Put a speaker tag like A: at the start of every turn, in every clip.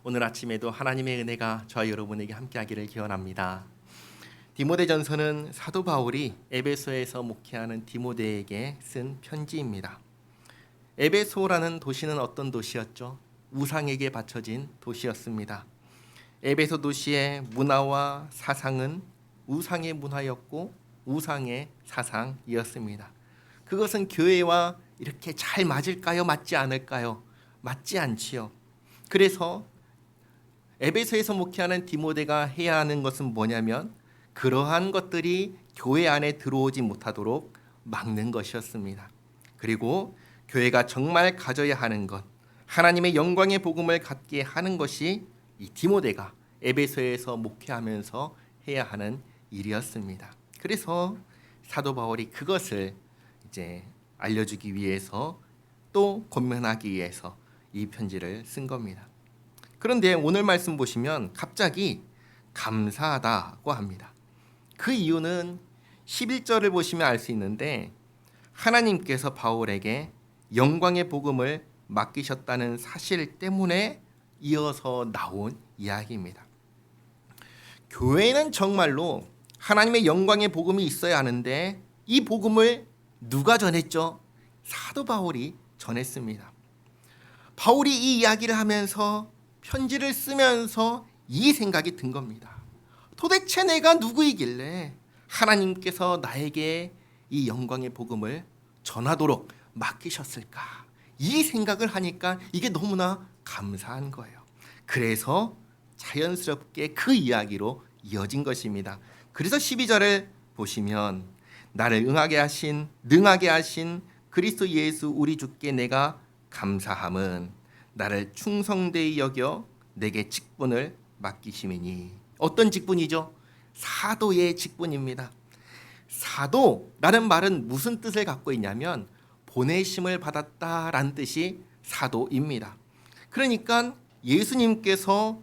A: 오늘 아침에도 하나님의 은혜가 저와 여러분에게 함께하기를 기원합니다. 디모데전서는 사도 바울이 에베소에서 목회하는 디모데에게 쓴 편지입니다. 에베소라는 도시는 어떤 도시였죠? 우상에게 바쳐진 도시였습니다. 에베소 도시의 문화와 사상은 우상의 문화였고 우상의 사상이었습니다. 그것은 교회와 이렇게 잘 맞을까요? 맞지 않을까요? 맞지 않지요. 그래서 에베소에서 목회하는 디모데가 해야 하는 것은 뭐냐면 그러한 것들이 교회 안에 들어오지 못하도록 막는 것이었습니다. 그리고 교회가 정말 가져야 하는 것, 하나님의 영광의 복음을 갖게 하는 것이 이 디모데가 에베소에서 목회하면서 해야 하는 일이었습니다. 그래서 사도 바울이 그것을 이제 알려주기 위해서 또 권면하기 위해서 이 편지를 쓴 겁니다. 그런데 오늘 말씀 보시면 갑자기 감사하다고 합니다. 그 이유는 11절을 보시면 알 수 있는데 하나님께서 바울에게 영광의 복음을 맡기셨다는 사실 때문에 이어서 나온 이야기입니다. 교회는 정말로 하나님의 영광의 복음이 있어야 하는데 이 복음을 누가 전했죠? 사도 바울이 전했습니다. 바울이 이 이야기를 하면서 편지를 쓰면서 이 생각이 든 겁니다. 도대체 내가 누구이길래 하나님께서 나에게 이 영광의 복음을 전하도록 맡기셨을까? 이 생각을 하니까 이게 너무나 감사한 거예요. 그래서 자연스럽게 그 이야기로 이어진 것입니다. 그래서 12절을 보시면 나를 능하게 하신 그리스도 예수 우리 주께 내가 감사함은 나를 충성되이 여겨 내게 직분을 맡기심이니. 어떤 직분이죠? 사도의 직분입니다. 사도라는 말은 무슨 뜻을 갖고 있냐면 보내심을 받았다라는 뜻이 사도입니다. 그러니까 예수님께서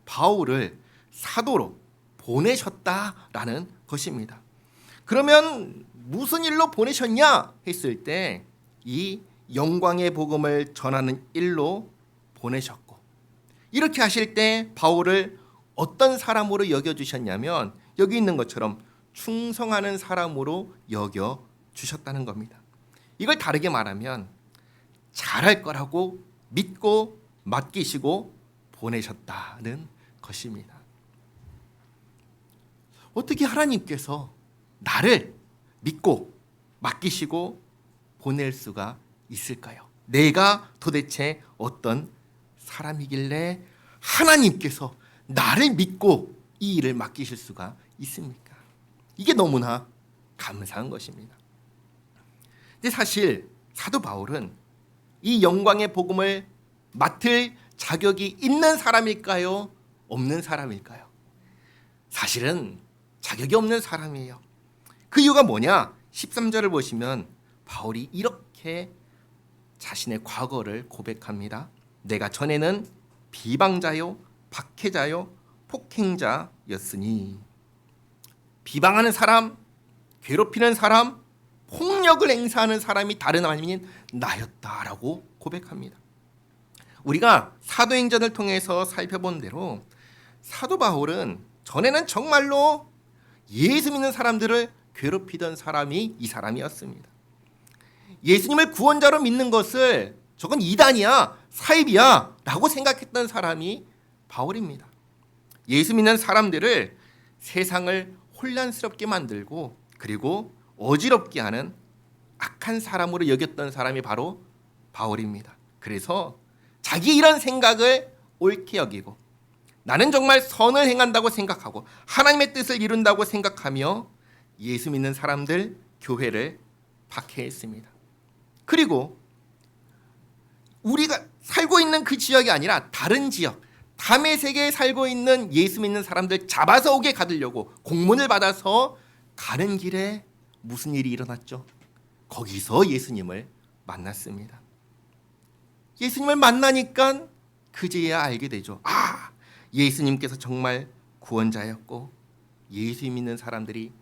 A: 바울을 사도로 보내셨다라는 것입니다. 그러면 무슨 일로 보내셨냐 했을 때 이 영광의 복음을 전하는 일로 보내셨고, 이렇게 하실 때 바울을 어떤 사람으로 여겨주셨냐면 여기 있는 것처럼 충성하는 사람으로 여겨주셨다는 겁니다. 이걸 다르게 말하면 잘할 거라고 믿고 맡기시고 보내셨다는 것입니다. 어떻게 하나님께서 나를 믿고 맡기시고 보낼 수가 있을까요? 내가 도대체 어떤 사람이길래 하나님께서 나를 믿고 이 일을 맡기실 수가 있습니까? 이게 너무나 감사한 것입니다. 근데 사실 사도 바울은 이 영광의 복음을 맡을 자격이 있는 사람일까요? 없는 사람일까요? 사실은 자격이 없는 사람이에요. 그 이유가 뭐냐? 13절을 보시면 바울이 이렇게 자신의 과거를 고백합니다. 내가 전에는 비방자요, 박해자요, 폭행자였으니. 비방하는 사람, 괴롭히는 사람, 폭력을 행사하는 사람이 다른 아닌 나였다라고 고백합니다. 우리가 사도행전을 통해서 살펴본 대로 사도 바울은 전에는 정말로 예수 믿는 사람들을 괴롭히던 사람이 이 사람이었습니다. 예수님을 구원자로 믿는 것을 저건 이단이야, 사입이야 라고 생각했던 사람이 바울입니다. 예수 믿는 사람들을 세상을 혼란스럽게 만들고 그리고 어지럽게 하는 악한 사람으로 여겼던 사람이 바로 바울입니다. 그래서 자기 이런 생각을 옳게 여기고 나는 정말 선을 행한다고 생각하고 하나님의 뜻을 이룬다고 생각하며 예수 믿는 사람들, 교회를 박해했습니다. 그리고 우리가 살고 있는 그 지역이 아니라 다른 지역, 담의 세계에 살고 있는 예수 믿는 사람들 잡아서 오게 가두려고 공문을 받아서 가는 길에 무슨 일이 일어났죠? 거기서 예수님을 만났습니다. 예수님을 만나니까 그제야 알게 되죠. 아, 예수님께서 정말 구원자였고 예수 믿는 사람들이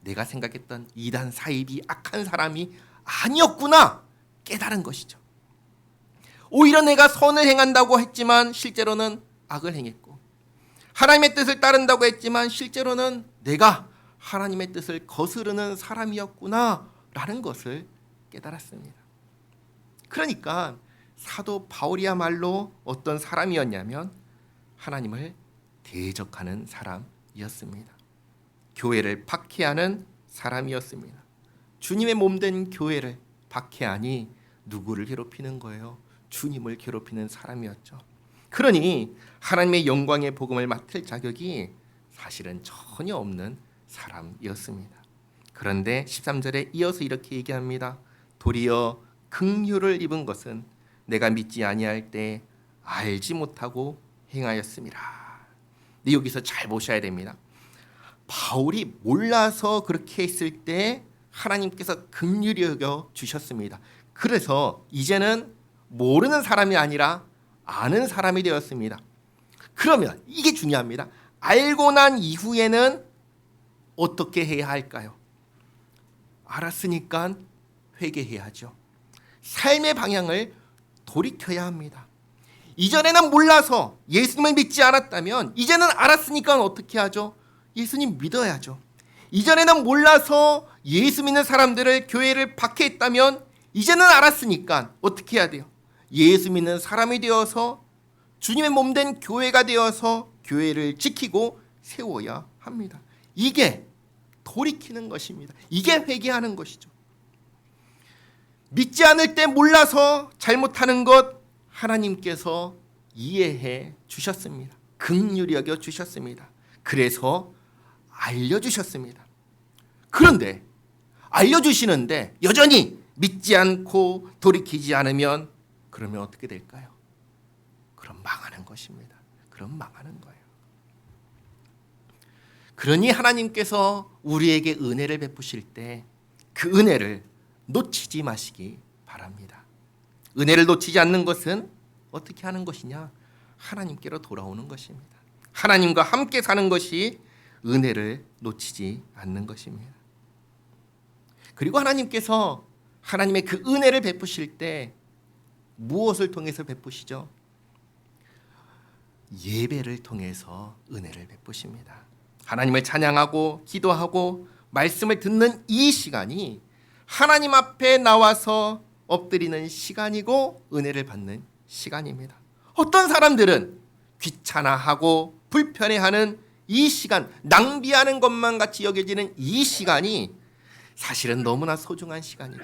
A: 내가 생각했던 이단 사입이 악한 사람이 아니었구나 깨달은 것이죠. 오히려 내가 선을 행한다고 했지만 실제로는 악을 행했고 하나님의 뜻을 따른다고 했지만 실제로는 내가 하나님의 뜻을 거스르는 사람이었구나라는 것을 깨달았습니다. 그러니까 사도 바울이야말로 어떤 사람이었냐면 하나님을 대적하는 사람이었습니다. 교회를 박해하는 사람이었습니다. 주님의 몸된 교회를 박해하니 누구를 괴롭히는 거예요? 주님을 괴롭히는 사람이었죠. 그러니 하나님의 영광의 복음을 맡을 자격이 사실은 전혀 없는 사람이었습니다. 그런데 13절에 이어서 이렇게 얘기합니다. 도리어 긍휼을 입은 것은 내가 믿지 아니할 때 알지 못하고 행하였음이라. 근데 여기서 잘 보셔야 됩니다. 바울이 몰라서 그렇게 했을 때 하나님께서 긍휼히 여겨 주셨습니다. 그래서 이제는 모르는 사람이 아니라 아는 사람이 되었습니다. 그러면 이게 중요합니다. 알고 난 이후에는 어떻게 해야 할까요? 알았으니까 회개해야죠. 삶의 방향을 돌이켜야 합니다. 이전에는 몰라서 예수님을 믿지 않았다면 이제는 알았으니까 어떻게 하죠? 예수님 믿어야죠. 이전에는 몰라서 예수 믿는 사람들을 교회를 박해했다면 이제는 알았으니까 어떻게 해야 돼요? 예수 믿는 사람이 되어서 주님의 몸된 교회가 되어서 교회를 지키고 세워야 합니다. 이게 돌이키는 것입니다. 이게 회개하는 것이죠. 믿지 않을 때 몰라서 잘못하는 것 하나님께서 이해해 주셨습니다. 긍휼히 여겨 주셨습니다. 그래서 알려주셨습니다. 그런데 알려주시는데 여전히 믿지 않고 돌이키지 않으면 그러면 어떻게 될까요? 그럼 망하는 것입니다. 그럼 망하는 거예요. 그러니 하나님께서 우리에게 은혜를 베푸실 때 그 은혜를 놓치지 마시기 바랍니다. 은혜를 놓치지 않는 것은 어떻게 하는 것이냐? 하나님께로 돌아오는 것입니다. 하나님과 함께 사는 것이 은혜를 놓치지 않는 것입니다. 그리고 하나님께서 하나님의 그 은혜를 베푸실 때 무엇을 통해서 베푸시죠? 예배를 통해서 은혜를 베푸십니다. 하나님을 찬양하고 기도하고 말씀을 듣는 이 시간이 하나님 앞에 나와서 엎드리는 시간이고 은혜를 받는 시간입니다. 어떤 사람들은 귀찮아하고 불편해하는 이 시간, 낭비하는 것만 같이 여겨지는 이 시간이 사실은 너무나 소중한 시간이고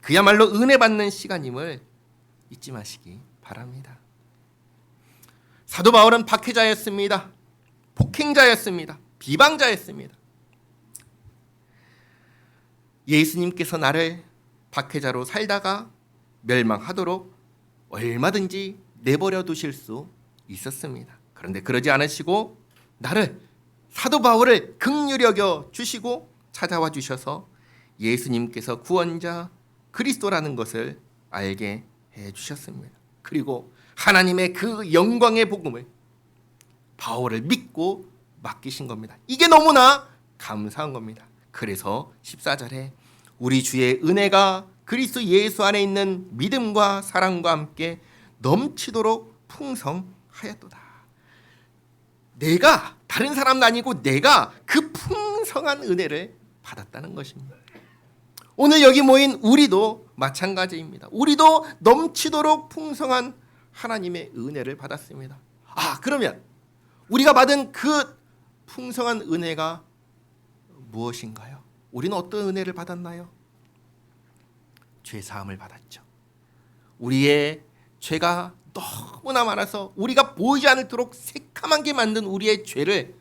A: 그야말로 은혜 받는 시간임을 잊지 마시기 바랍니다. 사도 바울은 박해자였습니다. 폭행자였습니다. 비방자였습니다. 예수님께서 나를 박해자로 살다가 멸망하도록 얼마든지 내버려 두실 수 있었습니다. 그런데 그러지 않으시고 나를 사도 바울을 긍휼히 여겨 주시고 찾아와 주셔서 예수님께서 구원자 그리스도라는 것을 알게 해 주셨습니다. 그리고 하나님의 그 영광의 복음을 바울을 믿고 맡기신 겁니다. 이게 너무나 감사한 겁니다. 그래서 14절에 우리 주의 은혜가 그리스도 예수 안에 있는 믿음과 사랑과 함께 넘치도록 풍성하였도다. 내가 다른 사람도 아니고 내가 그 풍성한 은혜를 받았다는 것입니다. 오늘 여기 모인 우리도 마찬가지입니다. 우리도 넘치도록 풍성한 하나님의 은혜를 받았습니다. 그러면 우리가 받은 그 풍성한 은혜가 무엇인가요? 우리는 어떤 은혜를 받았나요? 죄사함을 받았죠. 우리의 죄가 너무나 많아서 우리가 보이지 않도록 새카맣게 만든 우리의 죄를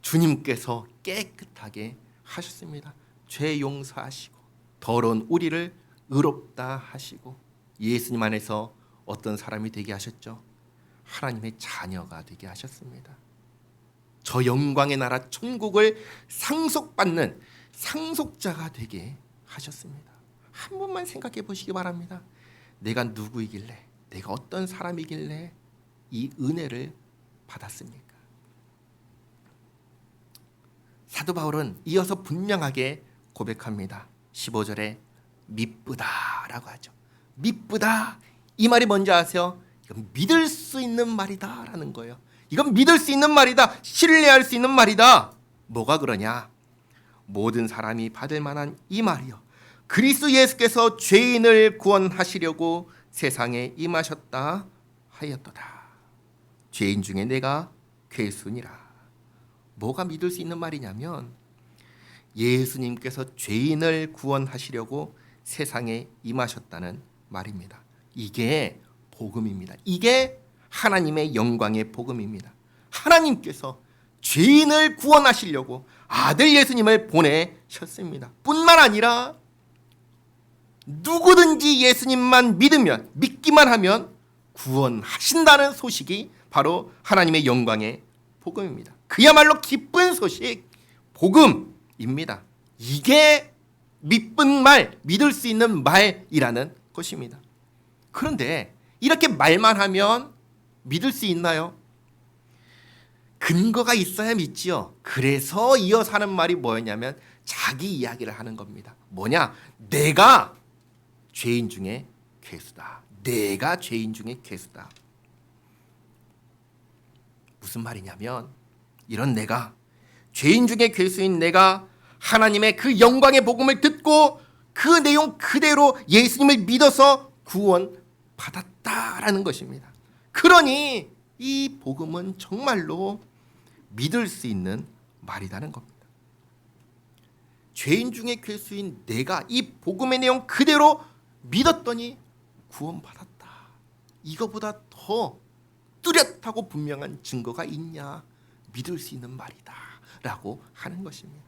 A: 주님께서 깨끗하게 하셨습니다. 죄 용서하시고 더러운 우리를 의롭다 하시고 예수님 안에서 어떤 사람이 되게 하셨죠? 하나님의 자녀가 되게 하셨습니다. 저 영광의 나라 천국을 상속받는 상속자가 되게 하셨습니다. 한 번만 생각해 보시기 바랍니다. 내가 누구이길래, 내가 어떤 사람이길래 이 은혜를 받았습니까? 사도 바울은 이어서 분명하게 고백합니다. 15절에 미쁘다라고 하죠. 미쁘다. 이 말이 뭔지 아세요? 믿을 수 있는 말이다라는 거예요. 이건 믿을 수 있는 말이다. 신뢰할 수 있는 말이다. 뭐가 그러냐? 모든 사람이 받을 만한 이 말이요. 그리스도 예수께서 죄인을 구원하시려고 세상에 임하셨다 하였도다. 죄인 중에 내가 괴순이라. 뭐가 믿을 수 있는 말이냐면 예수님께서 죄인을 구원하시려고 세상에 임하셨다는 말입니다. 이게 복음입니다. 이게 하나님의 영광의 복음입니다. 하나님께서 죄인을 구원하시려고 아들 예수님을 보내셨습니다. 뿐만 아니라 누구든지 예수님만 믿기만 하면 구원하신다는 소식이 바로 하나님의 영광의 복음입니다. 그야말로 기쁜 소식, 복음입니다. 이게 믿을 말, 믿을 수 있는 말이라는 것입니다. 그런데 이렇게 말만 하면 믿을 수 있나요? 근거가 있어야 믿지요. 그래서 이어서 하는 말이 뭐였냐면 자기 이야기를 하는 겁니다. 뭐냐? 내가 죄인 중에 괴수다. 내가 죄인 중에 괴수다. 무슨 말이냐면 이런 내가, 죄인 중에 괴수인 내가 하나님의 그 영광의 복음을 듣고 그 내용 그대로 예수님을 믿어서 구원받았다라는 것입니다. 그러니 이 복음은 정말로 믿을 수 있는 말이라는 겁니다. 죄인 중에 괴수인 내가 이 복음의 내용 그대로 믿었더니 구원받았다. 이거보다 더 뚜렷하고 분명한 증거가 있냐? 믿을 수 있는 말이다 라고 하는 것입니다.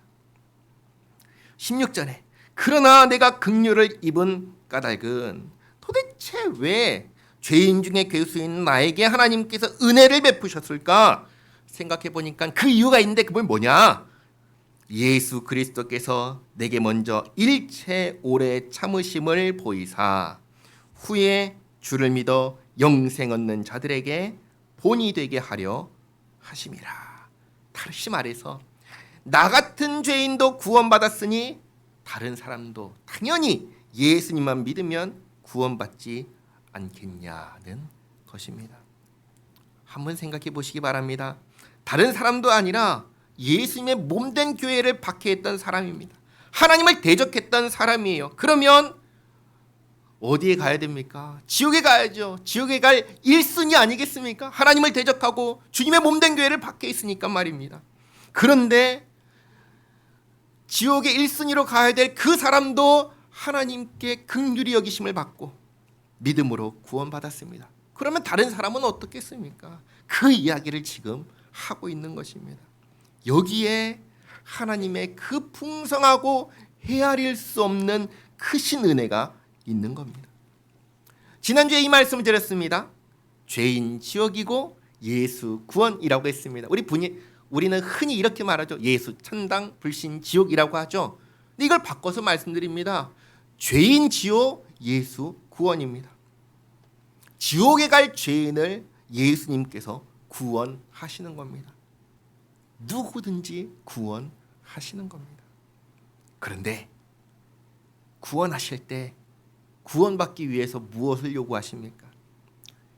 A: 16절에 그러나 내가 긍휼을 입은 까닭은 도대체 왜 죄인 중에 괴수인 나에게 하나님께서 은혜를 베푸셨을까? 생각해 보니까 그 이유가 있는데 그건 뭐냐? 예수 그리스도께서 내게 먼저 일체 오래 참으심을 보이사 후에 주를 믿어 영생 얻는 자들에게 본이 되게 하려 하심이라. 다시 말해서 나 같은 죄인도 구원받았으니 다른 사람도 당연히 예수님만 믿으면 구원받지 않겠냐는 것입니다. 한번 생각해 보시기 바랍니다. 다른 사람도 아니라 예수님의 몸된 교회를 박해했던 사람입니다. 하나님을 대적했던 사람이에요. 그러면 어디에 가야 됩니까? 지옥에 가야죠. 지옥에 갈 1순위 아니겠습니까? 하나님을 대적하고 주님의 몸된 교회를 박해했으니까 말입니다. 그런데 지옥의 1순위로 가야 될 그 사람도 하나님께 긍휼히 여기심을 받고 믿음으로 구원받았습니다. 그러면 다른 사람은 어떻겠습니까? 그 이야기를 지금 하고 있는 것입니다. 여기에 하나님의 그 풍성하고 헤아릴 수 없는 크신 은혜가 있는 겁니다. 지난주에 이 말씀을 드렸습니다. 죄인 지옥이고 예수 구원이라고 했습니다. 우리는 흔히 이렇게 말하죠. 예수 천당 불신 지옥이라고 하죠. 근데 이걸 바꿔서 말씀드립니다. 죄인 지옥, 예수 구원입니다. 지옥에 갈 죄인을 예수님께서 구원하시는 겁니다. 누구든지 구원하시는 겁니다. 그런데 구원하실 때 구원받기 위해서 무엇을 요구하십니까?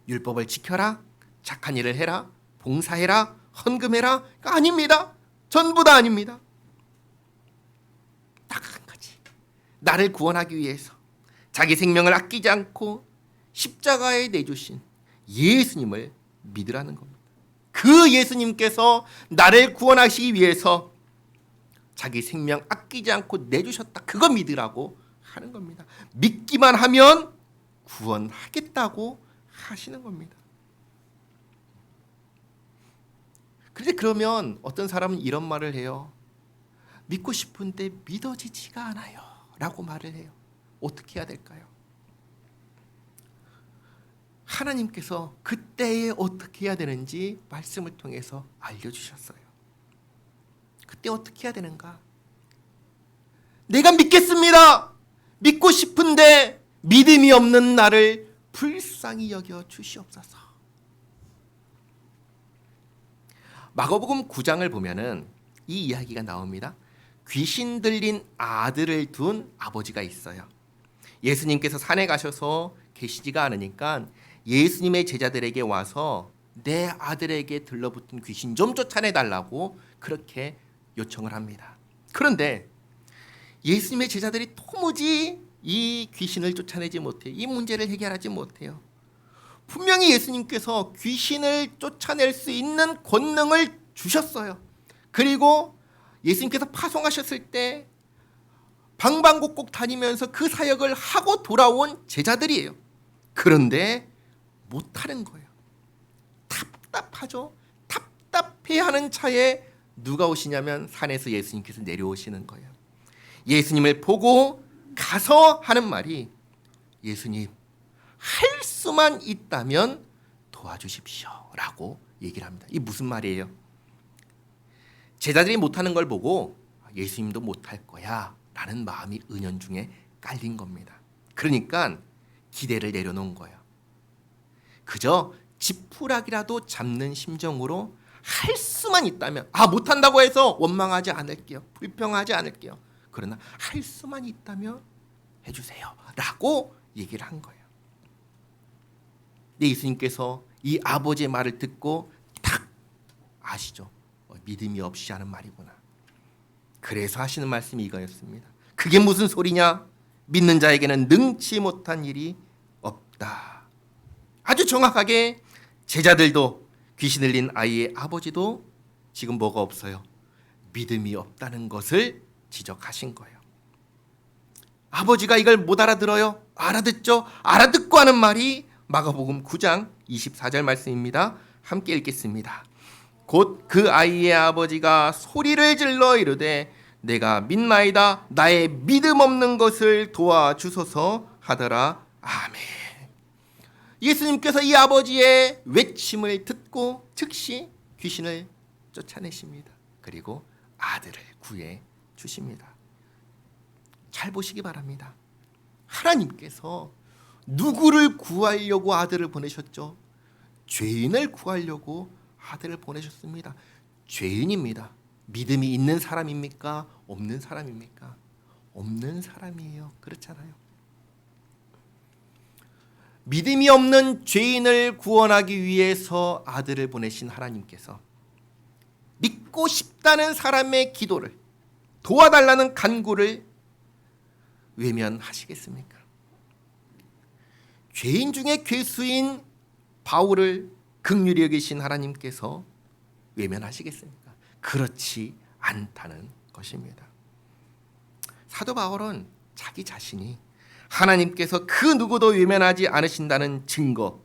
A: 율법을 지켜라, 착한 일을 해라, 봉사해라, 헌금해라? 아닙니다. 전부 다 아닙니다. 딱 한 가지. 나를 구원하기 위해서 자기 생명을 아끼지 않고 십자가에 내주신 예수님을 믿으라는 겁니다. 그 예수님께서 나를 구원하시기 위해서 자기 생명 아끼지 않고 내주셨다. 그거 믿으라고 하는 겁니다. 믿기만 하면 구원하겠다고 하시는 겁니다. 그런데 그러면 어떤 사람은 이런 말을 해요. 믿고 싶은데 믿어지지가 않아요 라고 말을 해요. 어떻게 해야 될까요? 하나님께서 그때에 어떻게 해야 되는지 말씀을 통해서 알려주셨어요. 그때 어떻게 해야 되는가? 내가 믿겠습니다. 믿고 싶은데 믿음이 없는 나를 불쌍히 여겨 주시옵소서. 마가복음 9장을 보면은 이 이야기가 나옵니다. 귀신 들린 아들을 둔 아버지가 있어요. 예수님께서 산에 가셔서 계시지가 않으니까 예수님의 제자들에게 와서 내 아들에게 들러붙은 귀신 좀 쫓아내달라고 그렇게 요청을 합니다. 그런데 예수님의 제자들이 도무지 이 귀신을 쫓아내지 못해요. 이 문제를 해결하지 못해요. 분명히 예수님께서 귀신을 쫓아낼 수 있는 권능을 주셨어요. 그리고 예수님께서 파송하셨을 때 방방곡곡 다니면서 그 사역을 하고 돌아온 제자들이에요. 그런데 못하는 거예요. 답답하죠. 답답해하는 차에 누가 오시냐면 산에서 예수님께서 내려오시는 거예요. 예수님을 보고 가서 하는 말이, 예수님, 할 수만 있다면 도와주십시오 라고 얘기를 합니다. 이게 무슨 말이에요? 제자들이 못하는 걸 보고 예수님도 못할 거야 라는 마음이 은연중에 깔린 겁니다. 그러니까 기대를 내려놓은 거예요. 그저 지푸라기라도 잡는 심정으로 할 수만 있다면, 못한다고 해서 원망하지 않을게요. 불평하지 않을게요. 그러나 할 수만 있다면 해주세요 라고 얘기를 한 거예요. 예수님께서 이 아버지의 말을 듣고 딱 아시죠? 믿음이 없이 하는 말이구나. 그래서 하시는 말씀이 이거였습니다. 그게 무슨 소리냐? 믿는 자에게는 능치 못한 일이 없다. 아주 정확하게 제자들도, 귀신 들린 아이의 아버지도 지금 뭐가 없어요? 믿음이 없다는 것을 지적하신 거예요. 아버지가 이걸 못 알아들어요? 알아듣죠? 알아듣고 하는 말이 마가복음 9장 24절 말씀입니다. 함께 읽겠습니다. 곧 그 아이의 아버지가 소리를 질러 이르되 내가 믿나이다, 나의 믿음 없는 것을 도와주소서 하더라. 아멘. 예수님께서 이 아버지의 외침을 듣고 즉시 귀신을 쫓아내십니다. 그리고 아들을 구해 주십니다. 잘 보시기 바랍니다. 하나님께서 누구를 구하려고 아들을 보내셨죠? 죄인을 구하려고 아들을 보내셨습니다. 죄인입니다. 믿음이 있는 사람입니까? 없는 사람입니까? 없는 사람이에요. 그렇잖아요. 믿음이 없는 죄인을 구원하기 위해서 아들을 보내신 하나님께서 믿고 싶다는 사람의 기도를, 도와달라는 간구를 외면하시겠습니까? 죄인 중에 괴수인 바울을 긍휼히 여기신 하나님께서 외면하시겠습니까? 그렇지 않다는 것입니다. 사도 바울은 자기 자신이 하나님께서 그 누구도 외면하지 않으신다는 증거,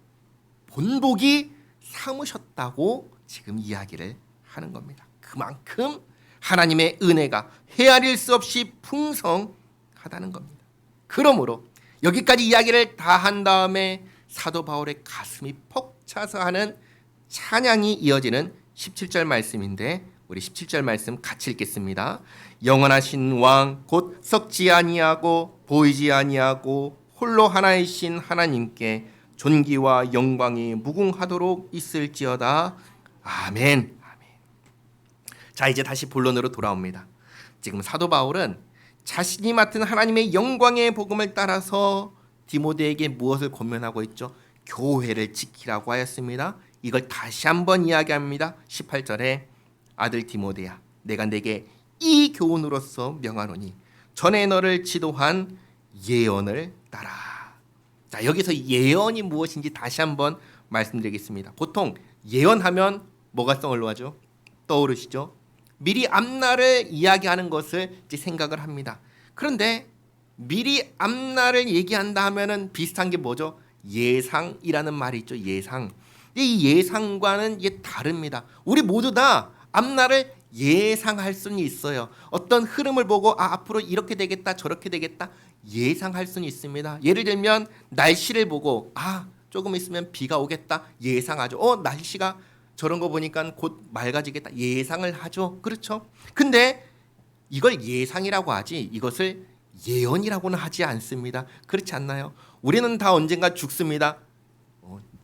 A: 본보기 삼으셨다고 지금 이야기를 하는 겁니다. 그만큼 하나님의 은혜가 헤아릴 수 없이 풍성하다는 겁니다. 그러므로 여기까지 이야기를 다 한 다음에 사도 바울의 가슴이 벅차서 하는 찬양이 이어지는 17절 말씀인데, 우리 17절 말씀 같이 읽겠습니다. 영원하신 왕 곧 썩지 아니하고 보이지 아니하고 홀로 하나이신 하나님께 존귀와 영광이 무궁하도록 있을지어다. 아멘. 아멘. 자, 이제 다시 본론으로 돌아옵니다. 지금 사도 바울은 자신이 맡은 하나님의 영광의 복음을 따라서 디모데에게 무엇을 권면하고 있죠? 교회를 지키라고 하였습니다. 이걸 다시 한번 이야기합니다. 18절에 아들 디모데야, 내가 내게 이 교훈으로서 명하노니 전에 너를 지도한 예언을 따라. 자, 여기서 예언이 무엇인지 다시 한번 말씀드리겠습니다. 보통 예언하면 뭐가 떠오르죠? 떠오르시죠? 미리 앞날을 이야기하는 것을 이제 생각을 합니다. 그런데 미리 앞날을 얘기한다 하면은 비슷한 게 뭐죠? 예상이라는 말이 있죠. 예상. 이 예상과는 이게 다릅니다. 우리 모두 다 앞날을 예상할 수는 있어요. 어떤 흐름을 보고 앞으로 이렇게 되겠다, 저렇게 되겠다 예상할 수는 있습니다. 예를 들면 날씨를 보고 조금 있으면 비가 오겠다 예상하죠. 날씨가 저런 거 보니까 곧 맑아지겠다 예상을 하죠. 그렇죠? 근데 이걸 예상이라고 하지 이것을 예언이라고는 하지 않습니다. 그렇지 않나요? 우리는 다 언젠가 죽습니다.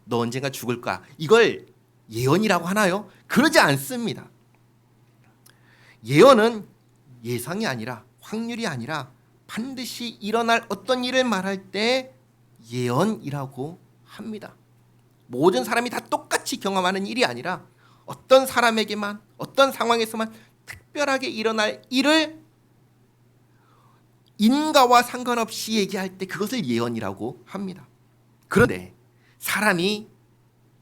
A: 너 언젠가 죽을 거야. 이걸 예언이라고 하나요? 그러지 않습니다. 예언은 예상이 아니라 확률이 아니라 반드시 일어날 어떤 일을 말할 때 예언이라고 합니다. 모든 사람이 다 똑같이 경험하는 일이 아니라 어떤 사람에게만 어떤 상황에서만 특별하게 일어날 일을 인과와 상관없이 얘기할 때 그것을 예언이라고 합니다. 그런데 사람이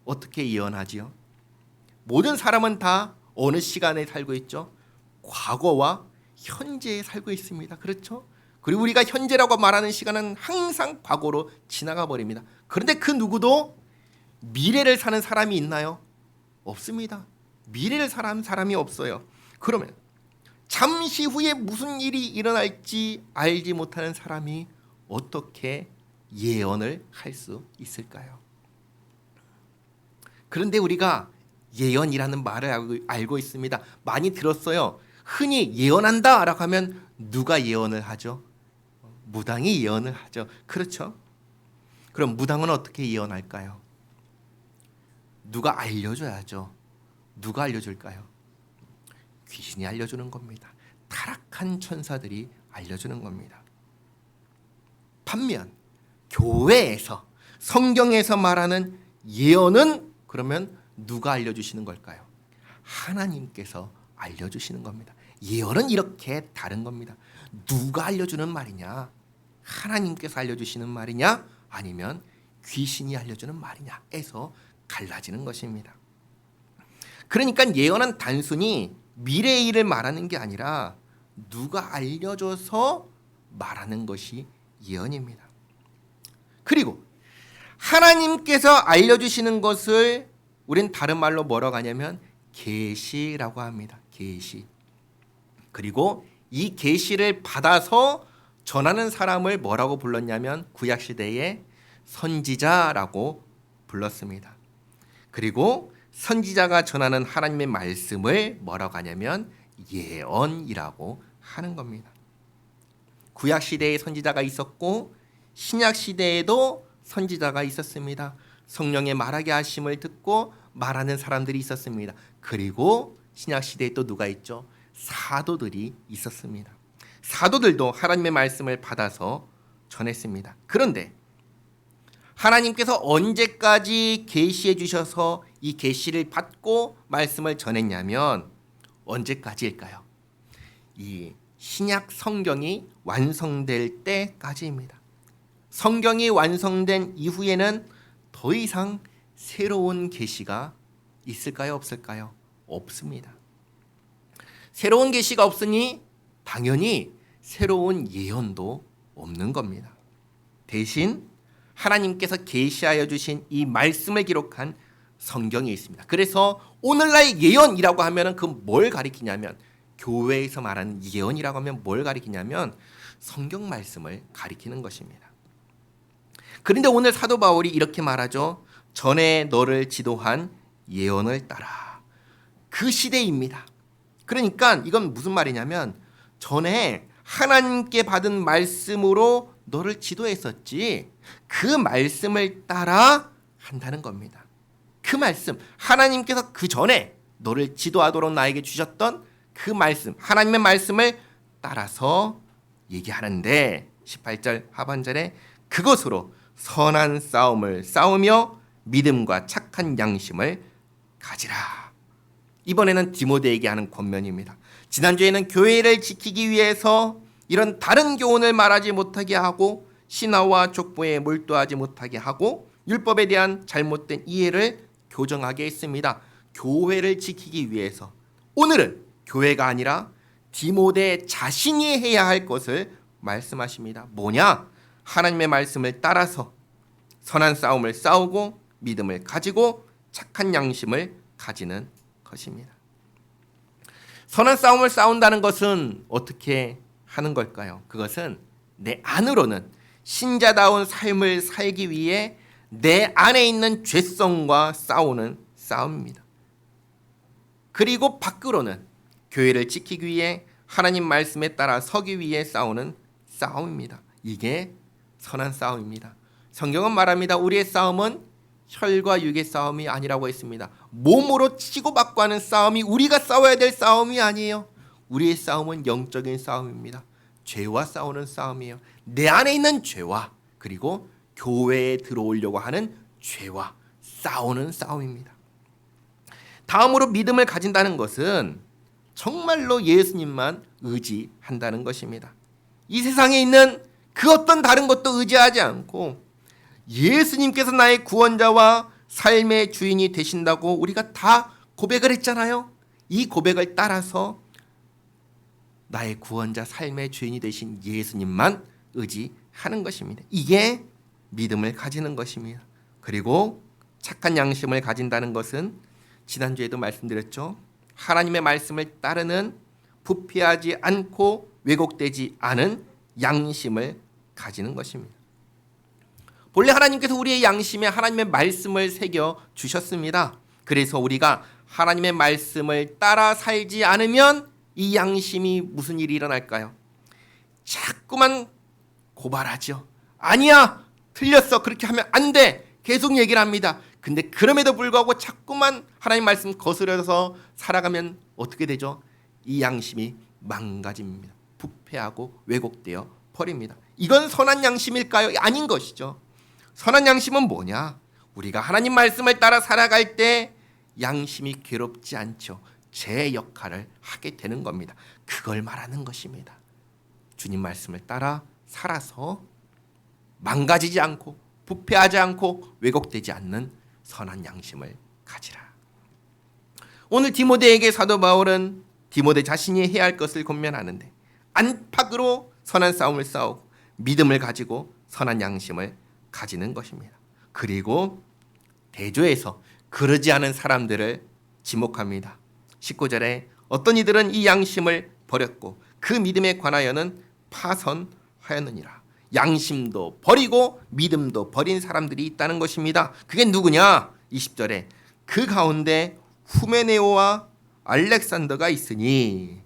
A: 어떻게 예언하지요? 모든 사람은 다 어느 시간에 살고 있죠? 과거와 현재에 살고 있습니다. 그렇죠? 그리고 우리가 현재라고 말하는 시간은 항상 과거로 지나가 버립니다. 그런데 그 누구도 미래를 사는 사람이 있나요? 없습니다. 미래를 사는 사람이 없어요. 그러면 잠시 후에 무슨 일이 일어날지 알지 못하는 사람이 어떻게 예언을 할 수 있을까요? 그런데 우리가 예언이라는 말을 알고 있습니다. 많이 들었어요. 흔히 예언한다라고 하면 누가 예언을 하죠? 무당이 예언을 하죠. 그렇죠? 그럼 무당은 어떻게 예언할까요? 누가 알려줘야죠. 누가 알려줄까요? 귀신이 알려주는 겁니다. 타락한 천사들이 알려주는 겁니다. 반면 교회에서 성경에서 말하는 예언은 그러면 누가 알려주시는 걸까요? 하나님께서 알려주시는 겁니다. 예언은 이렇게 다른 겁니다. 누가 알려주는 말이냐? 하나님께서 알려주시는 말이냐? 아니면 귀신이 알려주는 말이냐에서 갈라지는 것입니다. 그러니까 예언은 단순히 미래의 일을 말하는 게 아니라 누가 알려줘서 말하는 것이 예언입니다. 그리고 하나님께서 알려주시는 것을 우린 다른 말로 뭐라고 하냐면 계시라고 합니다. 계시. 그리고 이 계시를 받아서 전하는 사람을 뭐라고 불렀냐면 구약시대에 선지자라고 불렀습니다. 그리고 선지자가 전하는 하나님의 말씀을 뭐라고 하냐면 예언이라고 하는 겁니다. 구약시대에 선지자가 있었고 신약시대에도 선지자가 있었습니다. 성령의 말하게 하심을 듣고 말하는 사람들이 있었습니다. 그리고 신약시대에 또 누가 있죠? 사도들이 있었습니다. 사도들도 하나님의 말씀을 받아서 전했습니다. 그런데 하나님께서 언제까지 계시해 주셔서 이 계시를 받고 말씀을 전했냐면 언제까지일까요? 이 신약 성경이 완성될 때까지입니다. 성경이 완성된 이후에는 더 이상 새로운 계시가 있을까요? 없을까요? 없습니다. 새로운 계시가 없으니 당연히 새로운 예언도 없는 겁니다. 대신 하나님께서 계시하여 주신 이 말씀을 기록한 성경이 있습니다. 그래서 오늘날 예언이라고 하면 그 뭘 가리키냐면 교회에서 말하는 예언이라고 하면 뭘 가리키냐면 성경 말씀을 가리키는 것입니다. 그런데 오늘 사도 바울이 이렇게 말하죠. 전에 너를 지도한 예언을 따라. 그 시대입니다. 그러니까 이건 무슨 말이냐면 전에 하나님께 받은 말씀으로 너를 지도했었지. 그 말씀을 따라 한다는 겁니다. 그 말씀, 하나님께서 그 전에 너를 지도하도록 나에게 주셨던 그 말씀, 하나님의 말씀을 따라서 얘기하는데 18절 하반절에 그것으로 선한 싸움을 싸우며 믿음과 착한 양심을 가지라. 이번에는 디모데에게 하는 권면입니다. 지난주에는 교회를 지키기 위해서 이런 다른 교훈을 말하지 못하게 하고 신화와 족보에 몰두하지 못하게 하고 율법에 대한 잘못된 이해를 교정하게 했습니다. 교회를 지키기 위해서. 오늘은 교회가 아니라 디모데 자신이 해야 할 것을 말씀하십니다. 뭐냐? 하나님의 말씀을 따라서 선한 싸움을 싸우고 믿음을 가지고 착한 양심을 가지는 것입니다. 선한 싸움을 싸운다는 것은 어떻게 하는 걸까요? 그것은 내 안으로는 신자다운 삶을 살기 위해 내 안에 있는 죄성과 싸우는 싸움입니다. 그리고 밖으로는 교회를 지키기 위해 하나님 말씀에 따라 서기 위해 싸우는 싸움입니다. 이게 선한 싸움입니다. 성경은 말합니다. 우리의 싸움은 혈과 육의 싸움이 아니라고 했습니다. 몸으로 치고받고 하는 싸움이 우리가 싸워야 될 싸움이 아니에요. 우리의 싸움은 영적인 싸움입니다. 죄와 싸우는 싸움이에요. 내 안에 있는 죄와 그리고 교회에 들어오려고 하는 죄와 싸우는 싸움입니다. 다음으로 믿음을 가진다는 것은 정말로 예수님만 의지한다는 것입니다. 이 세상에 있는 그 어떤 다른 것도 의지하지 않고 예수님께서 나의 구원자와 삶의 주인이 되신다고 우리가 다 고백을 했잖아요. 이 고백을 따라서 나의 구원자 삶의 주인이 되신 예수님만 의지하는 것입니다. 이게 믿음을 가지는 것입니다. 그리고 착한 양심을 가진다는 것은 지난주에도 말씀드렸죠. 하나님의 말씀을 따르는 부패하지 않고 왜곡되지 않은 양심을 가지는 것입니다. 본래 하나님께서 우리의 양심에 하나님의 말씀을 새겨 주셨습니다. 그래서 우리가 하나님의 말씀을 따라 살지 않으면 이 양심이 무슨 일이 일어날까요? 자꾸만 고발하죠. 아니야, 틀렸어, 그렇게 하면 안 돼, 계속 얘기를 합니다. 근데 그럼에도 불구하고 자꾸만 하나님 말씀 거스려서 살아가면 어떻게 되죠? 이 양심이 망가집니다. 부패하고 왜곡되어 버립니다. 이건 선한 양심일까요? 아닌 것이죠. 선한 양심은 뭐냐? 우리가 하나님 말씀을 따라 살아갈 때 양심이 괴롭지 않죠. 제 역할을 하게 되는 겁니다. 그걸 말하는 것입니다. 주님 말씀을 따라 살아서 망가지지 않고 부패하지 않고 왜곡되지 않는 선한 양심을 가지라. 오늘 디모데에게 사도 바울은 디모데 자신이 해야 할 것을 권면하는데 안팎으로 선한 싸움을 싸우고 믿음을 가지고 선한 양심을 가지는 것입니다. 그리고 대조해서 그러지 않은 사람들을 지목합니다. 19절에 어떤 이들은 이 양심을 버렸고 그 믿음에 관하여는 파선하였느니라. 양심도 버리고 믿음도 버린 사람들이 있다는 것입니다. 그게 누구냐? 20절에 그 가운데 후메네오와 알렉산더가 있으니.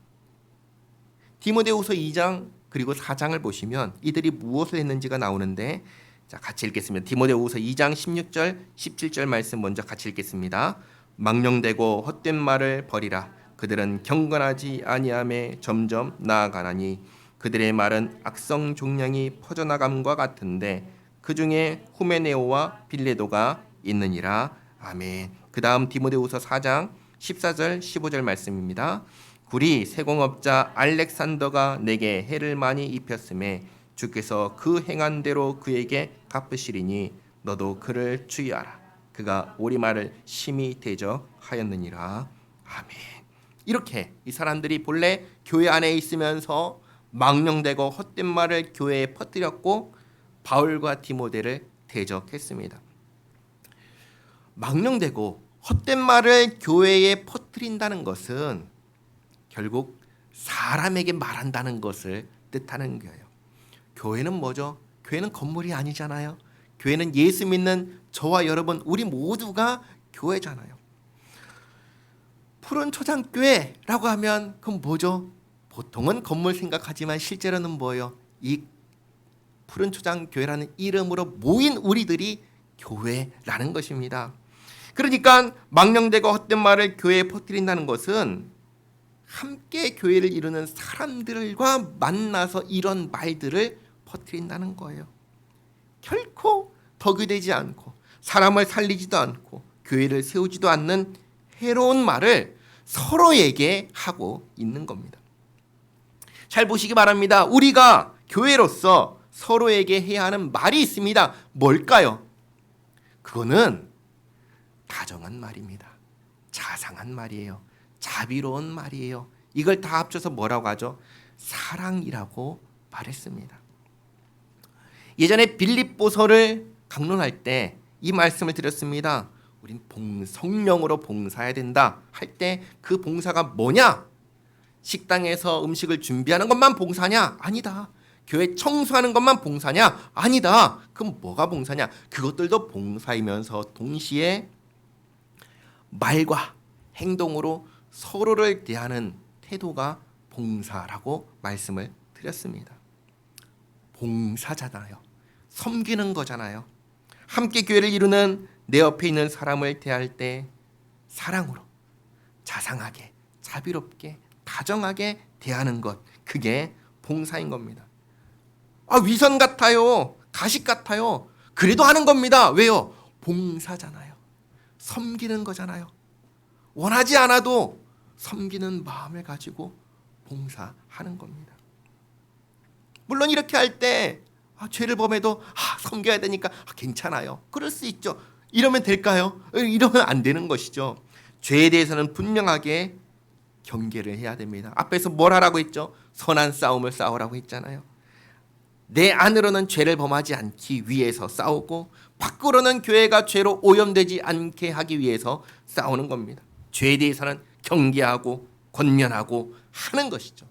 A: 디모데후서 2장 그리고 4장을 보시면 이들이 무엇을 했는지가 나오는데, 자, 같이 읽겠습니다. 디모데후서 2장 16절 17절 말씀 먼저 같이 읽겠습니다. 망령되고 헛된 말을 버리라. 그들은 경건하지 아니함에 점점 나아가나니 그들의 말은 악성 종량이 퍼져나감과 같은데 그 중에 후메네오와 빌레도가 있느니라. 아멘. 그 다음 디모데후서 4장 14절 15절 말씀입니다. 구리 세공업자 알렉산더가 내게 해를 많이 입혔음에 주께서 그 행한 대로 그에게 갚으시리니 너도 그를 주의하라. 그가 오리말을 심히 대적하였느니라. 아멘. 이렇게 이 사람들이 본래 교회 안에 있으면서 망령되고 헛된 말을 교회에 퍼뜨렸고 바울과 디모데를 대적했습니다. 망령되고 헛된 말을 교회에 퍼뜨린다는 것은 결국 사람에게 말한다는 것을 뜻하는 거예요. 교회는 뭐죠? 교회는 건물이 아니잖아요. 교회는 예수 믿는 저와 여러분 우리 모두가 교회잖아요. 푸른 초장교회라고 하면 그건 뭐죠? 보통은 건물 생각하지만 실제로는 뭐예요? 이 푸른 초장교회라는 이름으로 모인 우리들이 교회라는 것입니다. 그러니까 망령되고 헛된 말을 교회에 퍼뜨린다는 것은 함께 교회를 이루는 사람들과 만나서 이런 말들을 퍼뜨린다는 거예요. 결코 덕이 되지 않고 사람을 살리지도 않고 교회를 세우지도 않는 해로운 말을 서로에게 하고 있는 겁니다. 잘 보시기 바랍니다. 우리가 교회로서 서로에게 해야 하는 말이 있습니다. 뭘까요? 그거는 다정한 말입니다. 자상한 말이에요. 자비로운 말이에요. 이걸 다 합쳐서 뭐라고 하죠? 사랑이라고 말했습니다. 예전에 빌립보서를 강론할 때 이 말씀을 드렸습니다. 우린 성령으로 봉사해야 된다 할 때 그 봉사가 뭐냐? 식당에서 음식을 준비하는 것만 봉사냐? 아니다. 교회 청소하는 것만 봉사냐? 아니다. 그럼 뭐가 봉사냐? 그것들도 봉사이면서 동시에 말과 행동으로 서로를 대하는 태도가 봉사라고 말씀을 드렸습니다. 봉사잖아요. 섬기는 거잖아요. 함께 교회를 이루는 내 옆에 있는 사람을 대할 때 사랑으로 자상하게 자비롭게 다정하게 대하는 것, 그게 봉사인 겁니다. 위선 같아요. 가식 같아요. 그래도 하는 겁니다. 왜요? 봉사잖아요. 섬기는 거잖아요. 원하지 않아도 섬기는 마음을 가지고 봉사하는 겁니다. 물론 이렇게 할 때 죄를 범해도 섬겨야 되니까 괜찮아요. 그럴 수 있죠. 이러면 될까요? 이러면 안 되는 것이죠. 죄에 대해서는 분명하게 경계를 해야 됩니다. 앞에서 뭘 하라고 했죠? 선한 싸움을 싸우라고 했잖아요. 내 안으로는 죄를 범하지 않기 위해서 싸우고 밖으로는 교회가 죄로 오염되지 않게 하기 위해서 싸우는 겁니다. 죄에 대해서는 경계하고 권면하고 하는 것이죠.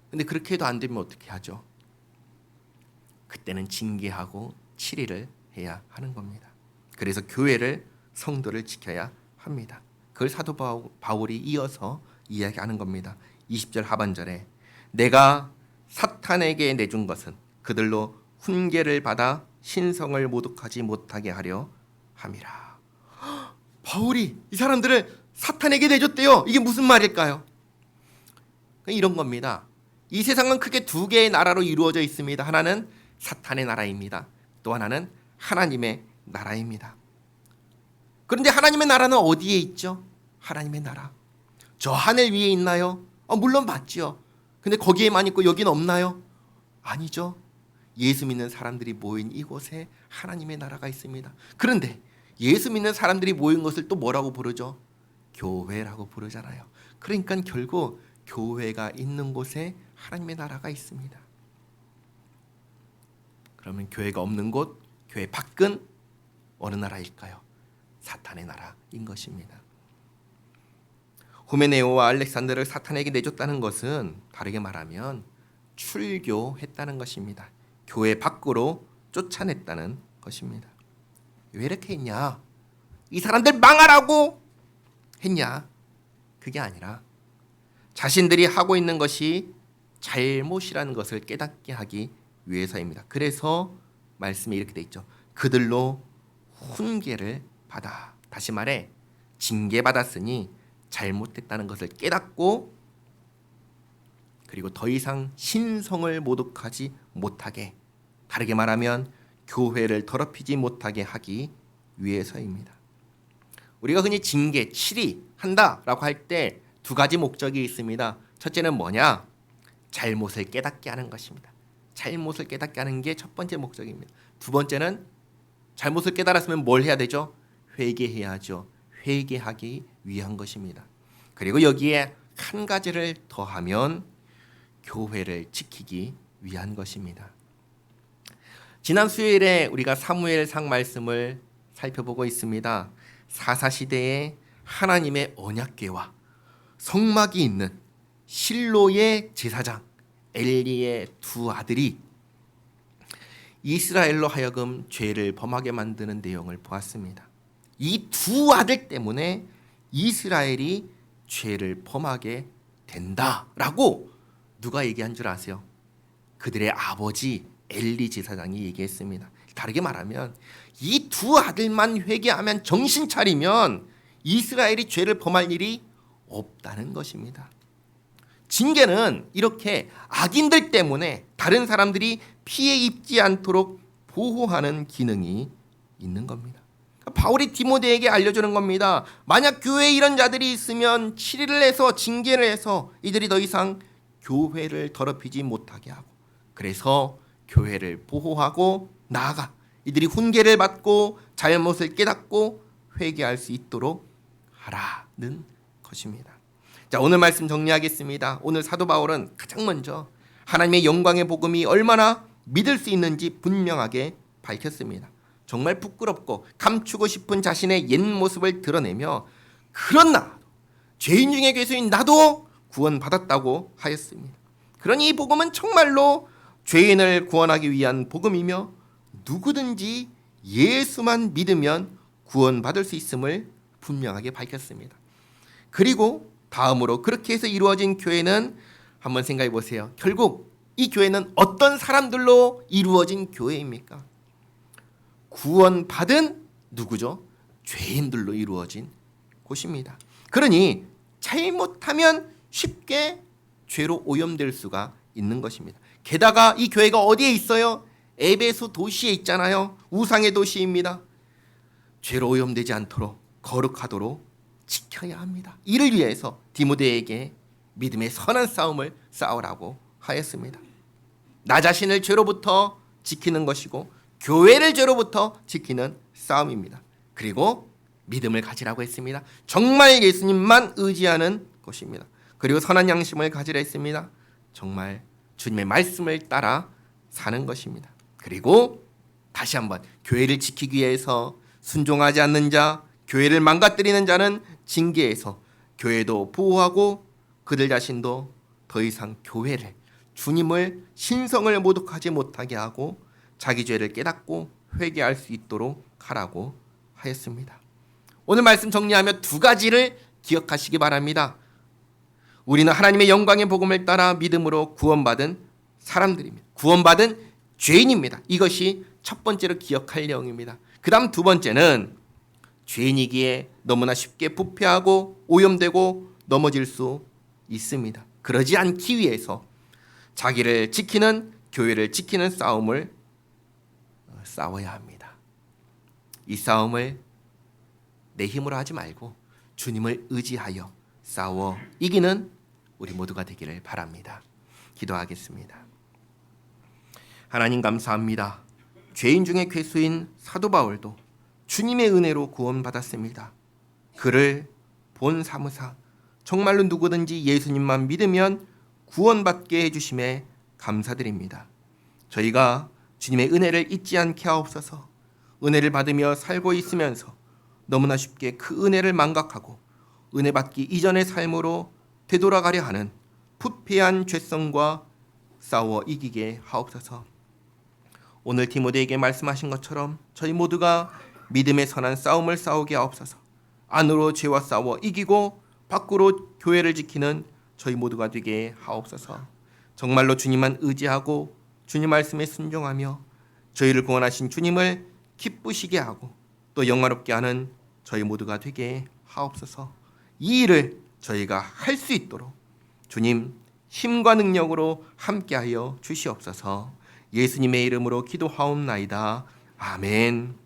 A: 근데 그렇게 해도 안 되면 어떻게 하죠? 그때는 징계하고 치리를 해야 하는 겁니다. 그래서 교회를, 성도를 지켜야 합니다. 그걸 사도 바울이 이어서 이야기하는 겁니다. 20절 하반절에 내가 사탄에게 내준 것은 그들로 훈계를 받아 신성을 모독하지 못하게 하려 함이라. 바울이 이 사람들을 사탄에게 내줬대요. 이게 무슨 말일까요? 이런 겁니다. 이 세상은 크게 두 개의 나라로 이루어져 있습니다. 하나는 사탄의 나라입니다. 또 하나는 하나님의 나라입니다. 그런데 하나님의 나라는 어디에 있죠? 하나님의 나라. 저 하늘 위에 있나요? 물론 맞지요. 근데 거기에만 있고 여기는 없나요? 아니죠. 예수 믿는 사람들이 모인 이곳에 하나님의 나라가 있습니다. 그런데 예수 믿는 사람들이 모인 것을 또 뭐라고 부르죠? 교회라고 부르잖아요. 그러니까 결국 교회가 있는 곳에 하나님의 나라가 있습니다. 그러면 교회가 없는 곳, 교회 밖은 어느 나라일까요? 사탄의 나라인 것입니다. 후메네오와 알렉산더를 사탄에게 내줬다는 것은 다르게 말하면 출교했다는 것입니다. 교회 밖으로 쫓아냈다는 것입니다. 왜 이렇게 했냐? 이 사람들 망하라고 했냐? 그게 아니라 자신들이 하고 있는 것이 잘못이라는 것을 깨닫게 하기 위해서입니다. 그래서 말씀에 이렇게 돼 있죠. 그들로 훈계를 받아. 다시 말해 징계받았으니 잘못됐다는 것을 깨닫고 그리고 더 이상 신성을 모독하지 못하게, 다르게 말하면 교회를 더럽히지 못하게 하기 위해서입니다. 우리가 흔히 징계, 치리한다라고 할 때 두 가지 목적이 있습니다. 첫째는 뭐냐? 잘못을 깨닫게 하는 것입니다. 잘못을 깨닫게 하는 게 첫 번째 목적입니다. 두 번째는 잘못을 깨달았으면 뭘 해야 되죠? 회개해야죠. 회개하기 위한 것입니다. 그리고 여기에 한 가지를 더하면 교회를 지키기 위한 것입니다. 지난 수요일에 우리가 사무엘상 말씀을 살펴보고 있습니다. 사사시대에 하나님의 언약궤와 성막이 있는 실로의 제사장 엘리의 두 아들이 이스라엘로 하여금 죄를 범하게 만드는 내용을 보았습니다. 이 두 아들 때문에 이스라엘이 죄를 범하게 된다라고 누가 얘기한 줄 아세요? 그들의 아버지 엘리 제사장이 얘기했습니다. 다르게 말하면 이 두 아들만 회개하면 정신 차리면 이스라엘이 죄를 범할 일이 없다는 것입니다. 징계는 이렇게 악인들 때문에 다른 사람들이 피해 입지 않도록 보호하는 기능이 있는 겁니다. 바울이 디모데에게 알려주는 겁니다. 만약 교회에 이런 자들이 있으면 치리를 해서 징계를 해서 이들이 더 이상 교회를 더럽히지 못하게 하고, 그래서 교회를 보호하고 나아가 이들이 훈계를 받고 잘못을 깨닫고 회개할 수 있도록 하라는 것입니다. 자, 오늘 말씀 정리하겠습니다. 오늘 사도 바울은 가장 먼저 하나님의 영광의 복음이 얼마나 믿을 수 있는지 분명하게 밝혔습니다. 정말 부끄럽고 감추고 싶은 자신의 옛 모습을 드러내며 그러나 죄인 중에 괴수인 나도 구원받았다고 하였습니다. 그러니 이 복음은 정말로 죄인을 구원하기 위한 복음이며 누구든지 예수만 믿으면 구원받을 수 있음을 분명하게 밝혔습니다. 그리고 다음으로 그렇게 해서 이루어진 교회는 한번 생각해 보세요. 결국 이 교회는 어떤 사람들로 이루어진 교회입니까? 구원받은 누구죠? 죄인들로 이루어진 곳입니다. 그러니 잘못하면 쉽게 죄로 오염될 수가 있는 것입니다. 게다가 이 교회가 어디에 있어요? 에베소 도시에 있잖아요. 우상의 도시입니다. 죄로 오염되지 않도록 거룩하도록 지켜야 합니다. 이를 위해서 디모데에게 믿음의 선한 싸움을 싸우라고 하였습니다. 나 자신을 죄로부터 지키는 것이고 교회를 죄로부터 지키는 싸움입니다. 그리고 믿음을 가지라고 했습니다. 정말 예수님만 의지하는 것입니다. 그리고 선한 양심을 가지라 했습니다. 정말 주님의 말씀을 따라 사는 것입니다. 그리고 다시 한번 교회를 지키기 위해서 순종하지 않는 자, 교회를 망가뜨리는 자는 징계해서 교회도 보호하고 그들 자신도 더 이상 교회를, 주님을, 신성을 모독하지 못하게 하고 자기 죄를 깨닫고 회개할 수 있도록 하라고 하였습니다. 오늘 말씀 정리하며 두 가지를 기억하시기 바랍니다. 우리는 하나님의 영광의 복음을 따라 믿음으로 구원받은 사람들입니다. 구원받은 죄인입니다. 이것이 첫 번째로 기억할 내용입니다. 그 다음 두 번째는 죄인이기에 너무나 쉽게 부패하고 오염되고 넘어질 수 있습니다. 그러지 않기 위해서 자기를 지키는, 교회를 지키는 싸움을 싸워야 합니다. 이 싸움을 내 힘으로 하지 말고 주님을 의지하여 싸워 이기는 우리 모두가 되기를 바랍니다. 기도하겠습니다. 하나님 감사합니다. 죄인 중에 괴수인 사도 바울도 주님의 은혜로 구원받았습니다. 그를 본 사무사 정말로 누구든지 예수님만 믿으면 구원받게 해주심에 감사드립니다. 저희가 주님의 은혜를 잊지 않게 하옵소서. 은혜를 받으며 살고 있으면서 너무나 쉽게 그 은혜를 망각하고 은혜 받기 이전의 삶으로 되돌아가려 하는 부패한 죄성과 싸워 이기게 하옵소서. 오늘 디모데에게 말씀하신 것처럼 저희 모두가 믿음의 선한 싸움을 싸우게 하옵소서. 안으로 죄와 싸워 이기고 밖으로 교회를 지키는 저희 모두가 되게 하옵소서. 정말로 주님만 의지하고 주님 말씀에 순종하며 저희를 구원하신 주님을 기쁘시게 하고 또 영화롭게 하는 저희 모두가 되게 하옵소서. 이 일을 저희가 할 수 있도록 주님 힘과 능력으로 함께하여 주시옵소서. 예수님의 이름으로 기도하옵나이다. 아멘.